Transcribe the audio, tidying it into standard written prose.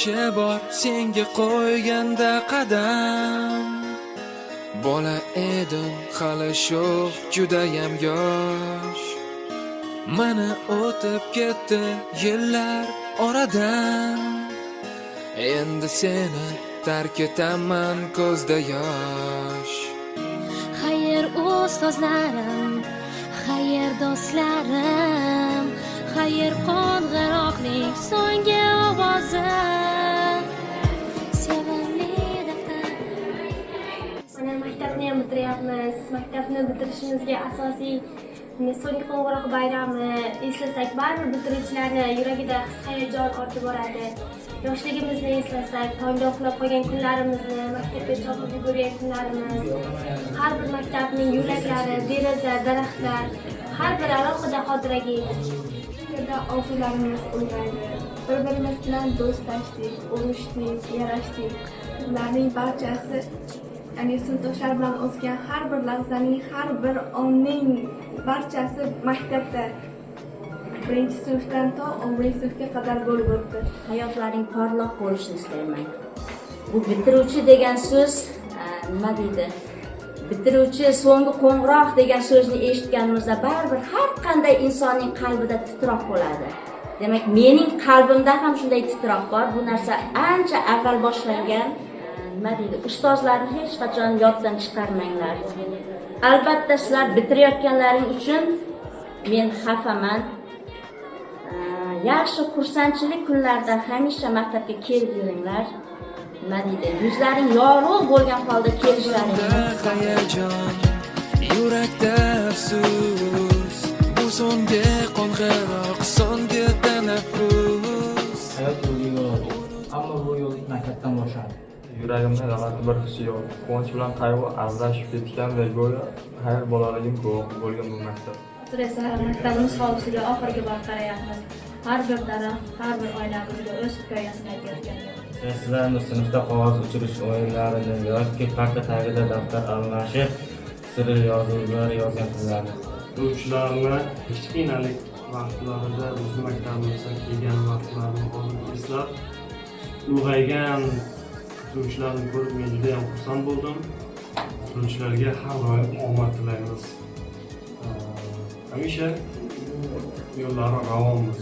necha bor senga qo'yganda qadam. Bola edim hali sho'x judayam yosh. Mana o'tib ketdi yillar oradan. Endi seni tark etaman ko'zda yosh. Xayr ustozlarim, xayr do'stlarim, xayr qo'ng'iroqlik so'nggi ovozi. Sevimli daftarim. Mana maktabni ham bitiryapmiz. Maktabni bitirishimizga asosiy so'nggi qo'ng'iroq bayrami eslasak, baribir bitiruvchilarni yuragida his-hayajon ortib boradi. Yoshligimizni eslasak, tongda uxlab qolgan kunlarimizni, maktabga chopib yugurgan kunlarimiz, har bir maktabning yo'laklari, deraza, daraxtlar, har bir alohida xotiraga ega. Yerda orzularimiz ulg'aydi. Bir-birimiz bilan do'stlashdik, urushdik, yarashdik. Ularning barchasi, ya'ni sinfdoshlar bilan o'tgan har bir lahzaning, har bir onning barchasi maktabda birinchi sinfdan to 11-sinfga qadar bo'lib o'tdi. Hayotlaring porloq bo'lishini istayman. Bu bitiruvchi degan so'z nima deydi? Bitiruvchi so'nggi qo'ng'iroq degan so'zni eshitganimizda baribir har qanday insonning qalbida titroq bo'ladi. Demak, mening qalbimda ham shunday titroq bor. Bu narsa ancha avval boshlangan. Nima deydi? Ustozlarni hech qachon yoddan chiqarmanglar. Albatta sizlar bitirayotganlaring uchun men xafaman. Yaxshi xursandchilik kunlarda hamisha maktabga kelib yuringlar. Nima deydi? Yuzlaring yorug' bo'lgan holda kelishlaring. Hayajon, yurakda afsus. Bu so'nggi qo'ng'iroq, so'nggi tanaffus. Hayot yo'li yo'q. Ammo bu yo'l maktabdan boshlandi. Yuragimda g'alati bir his yo'q. Quvonch bilan qayg'u aralashib ketgandek go'yo hayot bolaligim guvohi bo'lgan bu maktab. Hozir esa maktabimiz hovlisiga oxirgi bor qarayapmiz. Har bir daraxt, har bir oilamizga o'z hikoyasini aytayotgan. Sizlarni sinfda qog'oz uchirish o'yinlarini yoki parta tagida daftar almashib, sirli yozuvlar yozgan kunlarni. O'quvchilarni kichkinalik vaqtlarida o'z maktabimizga kelgan vaqtlarni eslab, ulg'aygan o'quvchilarni ko'rib men juda ham xursand bo'ldim. O'quvchilarga har doim omad tilaymiz. Hamisha yo'llari ravonmiz.